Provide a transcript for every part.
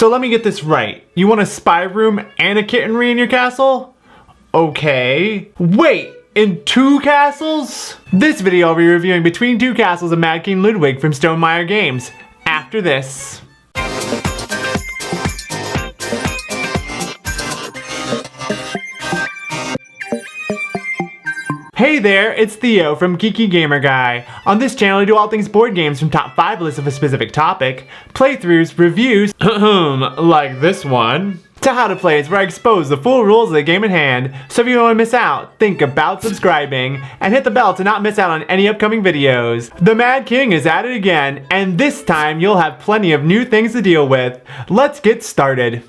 So let me get this right. You want a spy room and a kittenry in your castle? Okay. Wait, in 2 castles? This video I'll be reviewing Between Two Castles of Mad King Ludwig from Stonemaier Games. After this. Hey there, it's Theo from Geeky Gamer Guy. On this channel I do all things board games from top 5 lists of a specific topic, playthroughs, reviews, like this one, to how to play is where I expose the full rules of the game at hand. So if you don't want to miss out, think about subscribing and hit the bell to not miss out on any upcoming videos. The Mad King is at it again, and this time you'll have plenty of new things to deal with. Let's get started.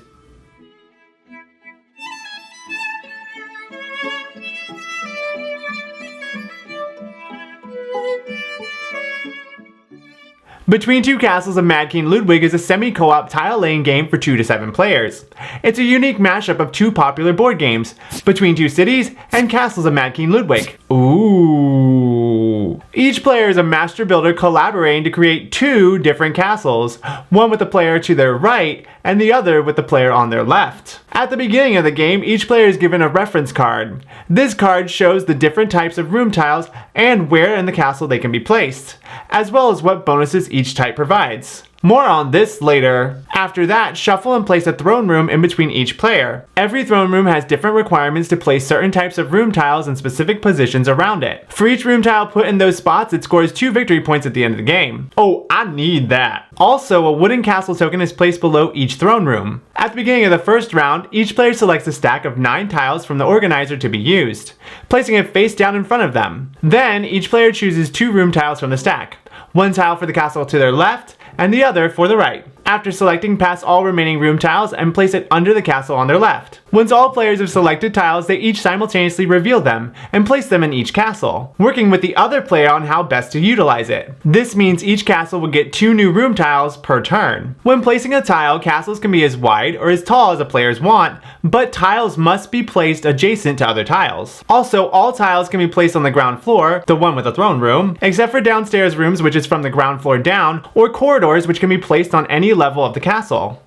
Between Two Castles of Mad King Ludwig is a semi-co-op tile-laying game for 2 to 7 players. It's a unique mashup of 2 popular board games, Between Two Cities and Castles of Mad King Ludwig. Ooh. Each player is a master builder collaborating to create 2 different castles, one with the player to their right and the other with the player on their left. At the beginning of the game, each player is given a reference card. This card shows the different types of room tiles and where in the castle they can be placed, as well as what bonuses each type provides. More on this later. After that, shuffle and place a throne room in between each player. Every throne room has different requirements to place certain types of room tiles in specific positions around it. For each room tile put in those spots, it scores 2 victory points at the end of the game. Oh, I need that. Also, a wooden castle token is placed below each throne room. At the beginning of the first round, each player selects a stack of 9 tiles from the organizer to be used, placing it face down in front of them. Then, each player chooses 2 room tiles from the stack. 1 tile for the castle to their left, and the other for the right. After selecting, pass all remaining room tiles and place it under the castle on their left. Once all players have selected tiles, they each simultaneously reveal them and place them in each castle, working with the other player on how best to utilize it. This means each castle will get 2 new room tiles per turn. When placing a tile, castles can be as wide or as tall as the players want, but tiles must be placed adjacent to other tiles. Also, all tiles can be placed on the ground floor, the one with the throne room, except for downstairs rooms, which is from the ground floor down, or corridors, which can be placed on any level of the castle.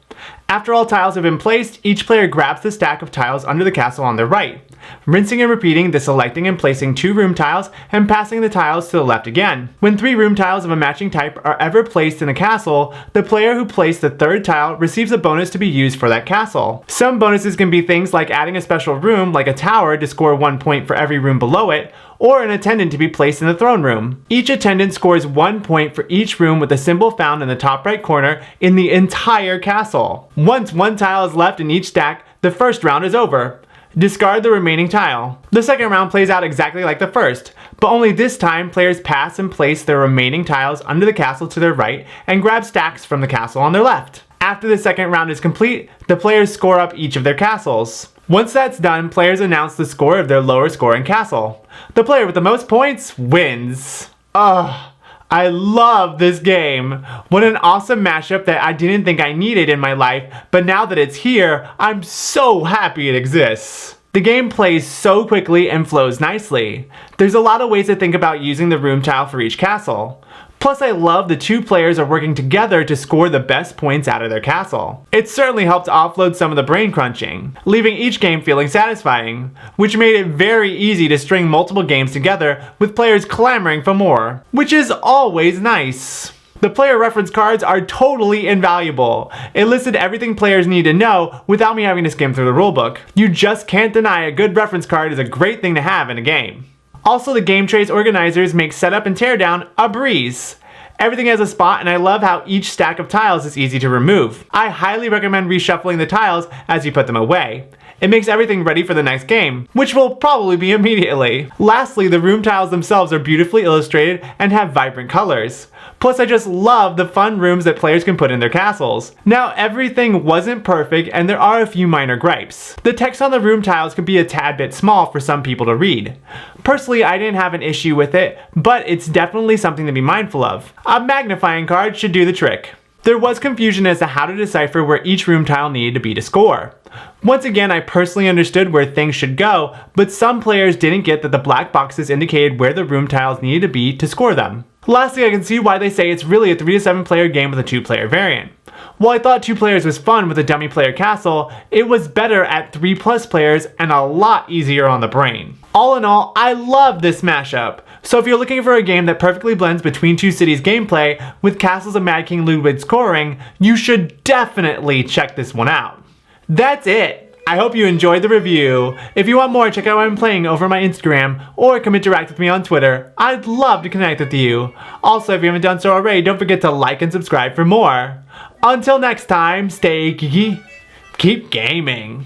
After all tiles have been placed, each player grabs the stack of tiles under the castle on their right, rinsing and repeating the selecting and placing 2 room tiles and passing the tiles to the left again. When 3 room tiles of a matching type are ever placed in a castle, the player who placed the 3rd tile receives a bonus to be used for that castle. Some bonuses can be things like adding a special room like a tower to score 1 point for every room below it, or an attendant to be placed in the throne room. Each attendant scores 1 point for each room with a symbol found in the top right corner in the entire castle. Once 1 tile is left in each stack, the first round is over. Discard the remaining tile. The second round plays out exactly like the first, but only this time players pass and place their remaining tiles under the castle to their right and grab stacks from the castle on their left. After the second round is complete, the players score up each of their castles. Once that's done, players announce the score of their lower scoring castle. The player with the most points wins. Ugh, I love this game. What an awesome mashup that I didn't think I needed in my life, but now that it's here, I'm so happy it exists. The game plays so quickly and flows nicely. There's a lot of ways to think about using the room tile for each castle. Plus, I love the 2 players are working together to score the best points out of their castle. It certainly helped offload some of the brain crunching, leaving each game feeling satisfying, which made it very easy to string multiple games together with players clamoring for more, which is always nice. The player reference cards are totally invaluable. It listed everything players need to know without me having to skim through the rulebook. You just can't deny a good reference card is a great thing to have in a game. Also, the game trays organizers make setup and teardown a breeze. Everything has a spot, and I love how each stack of tiles is easy to remove. I highly recommend reshuffling the tiles as you put them away. It makes everything ready for the next game, which will probably be immediately. Lastly, the room tiles themselves are beautifully illustrated and have vibrant colors. Plus, I just love the fun rooms that players can put in their castles. Now, everything wasn't perfect, and there are a few minor gripes. The text on the room tiles can be a tad bit small for some people to read. Personally, I didn't have an issue with it, but it's definitely something to be mindful of. A magnifying card should do the trick. There was confusion as to how to decipher where each room tile needed to be to score. Once again, I personally understood where things should go, but some players didn't get that the black boxes indicated where the room tiles needed to be to score them. Lastly, I can see why they say it's really a 3 to 7 player game with a 2-player variant. While I thought 2 players was fun with a dummy player castle, it was better at 3+ players and a lot easier on the brain. All in all, I love this mashup. So if you're looking for a game that perfectly blends between two cities gameplay with Castles of Mad King Ludwig scoring, you should definitely check this one out. That's it! I hope you enjoyed the review. If you want more, check out what I'm playing over my Instagram, or come interact with me on Twitter. I'd love to connect with you. Also, if you haven't done so already, don't forget to like and subscribe for more. Until next time, stay geeky, keep gaming.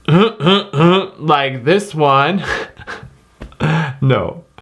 Like this one. No.